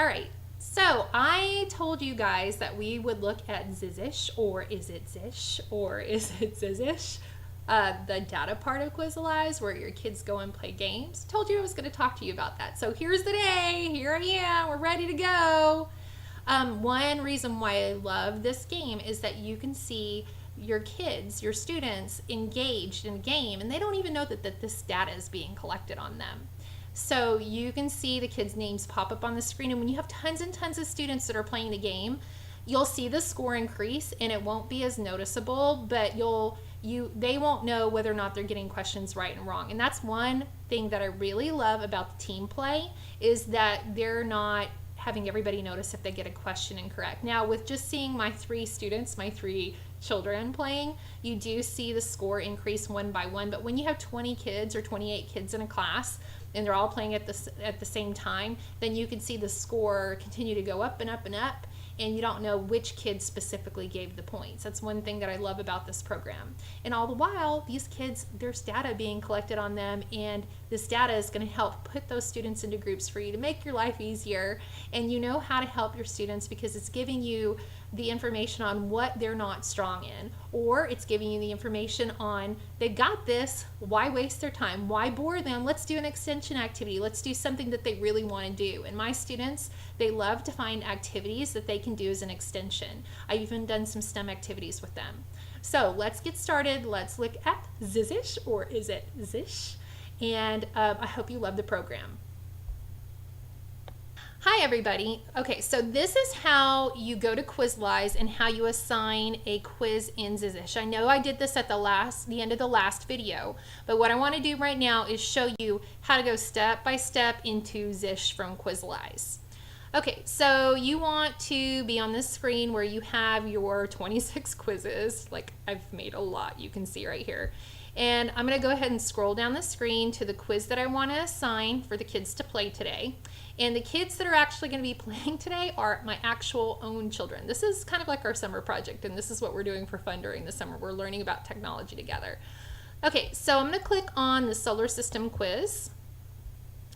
All right, so I told you guys that we would look at Zzish, or is it Zzish, or is it Zzish? The data part of Quizalize, where your kids go and play games. Told you I was going to talk to you about that. So here's the day. Here I am. We're ready to go. One reason why I love this game is that you can see your kids, your students, engaged in a game, and they don't even know that this data is being collected on them. So you can see the kids' names pop up on the screen, and when you have tons and tons of students that are playing the game, you'll see the score increase, and it won't be as noticeable, but they won't know whether or not they're getting questions right and wrong. And that's one thing that I really love about the team play, is that they're not having everybody notice if they get a question incorrect. Now, with just seeing my three children playing, you do see the score increase one by one. But when you have 20 kids or 28 kids in a class and they're all playing at the same time, then you can see the score continue to go up and up and up, and you don't know which kid specifically gave the points. That's one thing that I love about this program. And all the while, these kids, there's data being collected on them, and this data is going to help put those students into groups for you to make your life easier. And you know how to help your students because it's giving you the information on what they're not strong in, or it's giving you the information on they got this, why waste their time, why bore them, let's do an extension activity, let's do something that they really want to do. And my students, they love to find activities that they can do as an extension. I've even done some STEM activities with them. So let's get started. Let's look at Zzish, or is it Zzish? And I hope you love the program. Hi everybody. Okay, so this is how you go to Quizalize and how you assign a quiz in Zzish. I know I did this at the end of the last video, but what I want to do right now is show you how to go step by step into Zzish from Quizalize. Okay, so you want to be on this screen where you have your 26 quizzes, like I've made a lot, you can see right here. And I'm going to go ahead and scroll down the screen to the quiz that I want to assign for the kids to play today. And the kids that are actually going to be playing today are my actual own children. This is kind of like our summer project, and this is what we're doing for fun during the summer. We're learning about technology together. Okay, so I'm going to click on the solar system quiz,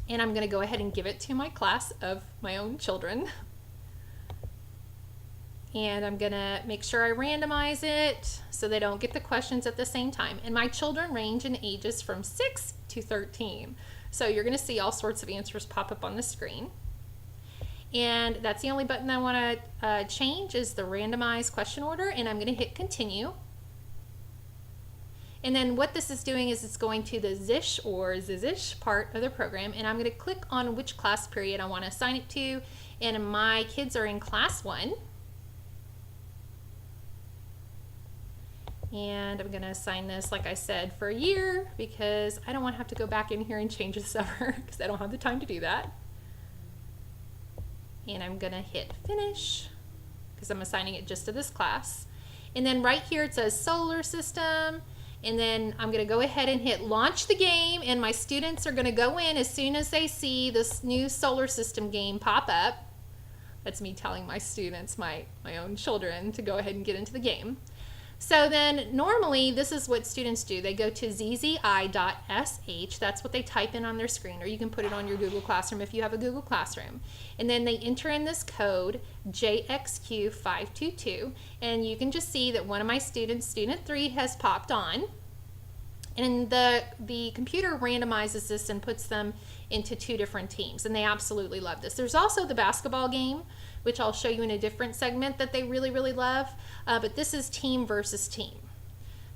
and I'm going to go ahead and give it to my class of my own children. And I'm going to make sure I randomize it so they don't get the questions at the same time. And my children range in ages from 6 to 13. So you're going to see all sorts of answers pop up on the screen. And that's the only button I want to change is the randomize question order, and I'm going to hit continue. And then what this is doing is it's going to the Zzish or Zzish part of the program, and I'm going to click on which class period I want to assign it to. And my kids are in class 1. And I'm going to assign this, like I said, for a year because I don't want to have to go back in here and change this over because I don't have the time to do that. And I'm going to hit finish because I'm assigning it just to this class. And then right here it says solar system. And then I'm going to go ahead and hit launch the game, and my students are going to go in as soon as they see this new solar system game pop up. That's me telling my students, my own children, to go ahead and get into the game. So then normally this is what students do. They go to zzI.sh, that's what they type in on their screen, or you can put it on your Google Classroom if you have a Google Classroom. And then they enter in this code JXQ522, and you can just see that one of my students, student 3, has popped on. And the computer randomizes this and puts them into 2 different teams, and they absolutely love this. There's also the basketball game, which I'll show you in a different segment that they really, really love, but this is team versus team.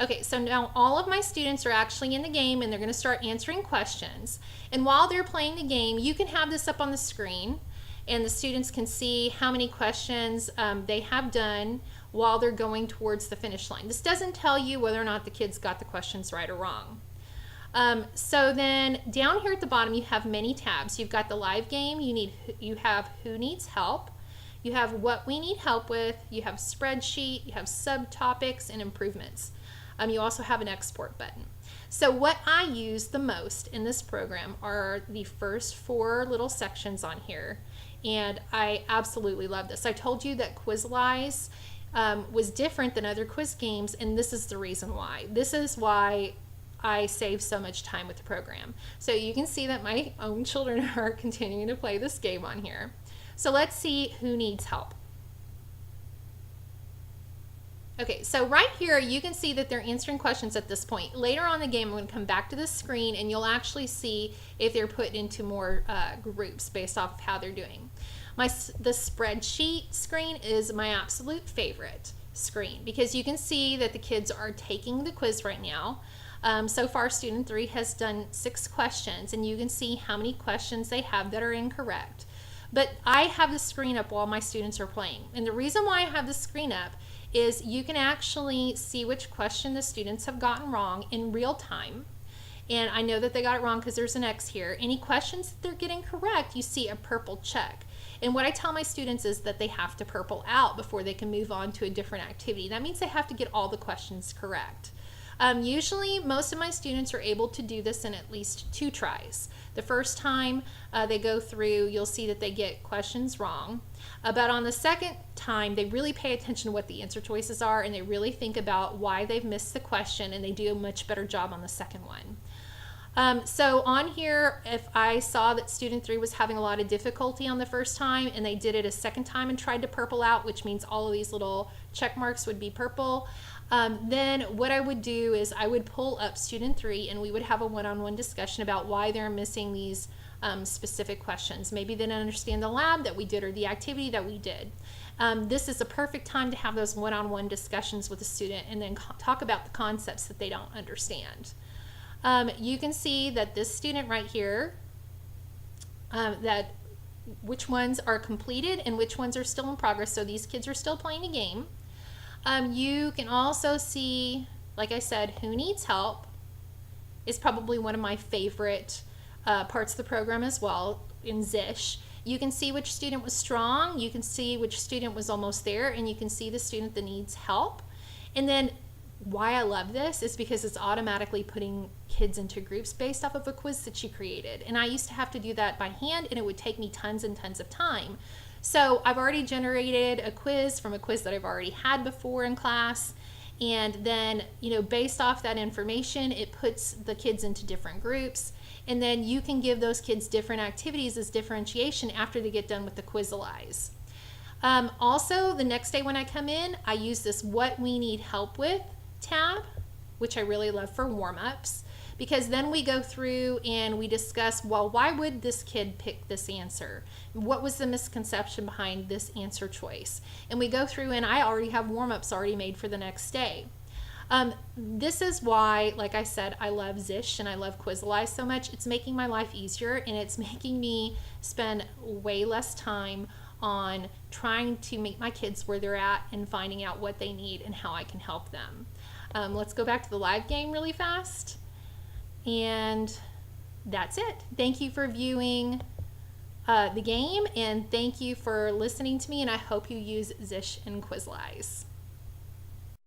Okay, so now all of my students are actually in the game, and they're going to start answering questions. And while they're playing the game, you can have this up on the screen, and the students can see how many questions they have done while they're going towards the finish line. This doesn't tell you whether or not the kids got the questions right or wrong. So then down here at the bottom you have many tabs. You've got the live game, you have who needs help, you have what we need help with, you have spreadsheet, you have subtopics and improvements. You also have an export button. So what I use the most in this program are the first 4 little sections on here, and I absolutely love this. I told you that Quizalize was different than other quiz games, and this is the reason why. This is why I save so much time with the program. So you can see that my own children are continuing to play this game on here. So let's see who needs help. Okay, so right here you can see that they're answering questions at this point. Later on in the game, I'm going to come back to this screen and you'll actually see if they're put into more groups based off of how they're doing. The spreadsheet screen is my absolute favorite screen because you can see that the kids are taking the quiz right now. So far, student 3 has done 6 questions, and you can see how many questions they have that are incorrect. But I have the screen up while my students are playing. And the reason why I have the screen up is you can actually see which question the students have gotten wrong in real time. And I know that they got it wrong because there's an X here. Any questions that they're getting correct, you see a purple check. And what I tell my students is that they have to purple out before they can move on to a different activity. That means they have to get all the questions correct. Usually, most of my students are able to do this in at least 2 tries. The first time they go through, you'll see that they get questions wrong. But on the second time, they really pay attention to what the answer choices are, and they really think about why they've missed the question, and they do a much better job on the second one. So on here, if I saw that student 3 was having a lot of difficulty on the first time and they did it a second time and tried to purple out, which means all of these little check marks would be purple, then what I would do is I would pull up student 3 and we would have a one-on-one discussion about why they're missing these specific questions. Maybe they didn't understand the lab that we did or the activity that we did. This is a perfect time to have those one-on-one discussions with a student and then talk about the concepts that they don't understand. You can see that this student right here, that which ones are completed and which ones are still in progress. So these kids are still playing a game. You can also see, like I said, who needs help is probably one of my favorite parts of the program as well in Zzish. You can see which student was strong, you can see which student was almost there, and you can see the student that needs help. And then why I love this is because it's automatically putting kids into groups based off of a quiz that you created. And I used to have to do that by hand, and it would take me tons and tons of time. So I've already generated a quiz from a quiz that I've already had before in class. And then, based off that information, it puts the kids into different groups. And then you can give those kids different activities as differentiation after they get done with the Quizalize. Also, the next day when I come in, I use this What We Need Help With tab, which I really love for warm-ups, because then we go through and we discuss, well, why would this kid pick this answer? What was the misconception behind this answer choice? And we go through and I already have warm-ups already made for the next day. This is why, like I said, I love Zzish and I love Quizalize so much. It's making my life easier and it's making me spend way less time on trying to meet my kids where they're at and finding out what they need and how I can help them. Let's go back to the live game really fast. And that's it. Thank you for viewing the game, and thank you for listening to me, and I hope you use Zzish and Quizalize.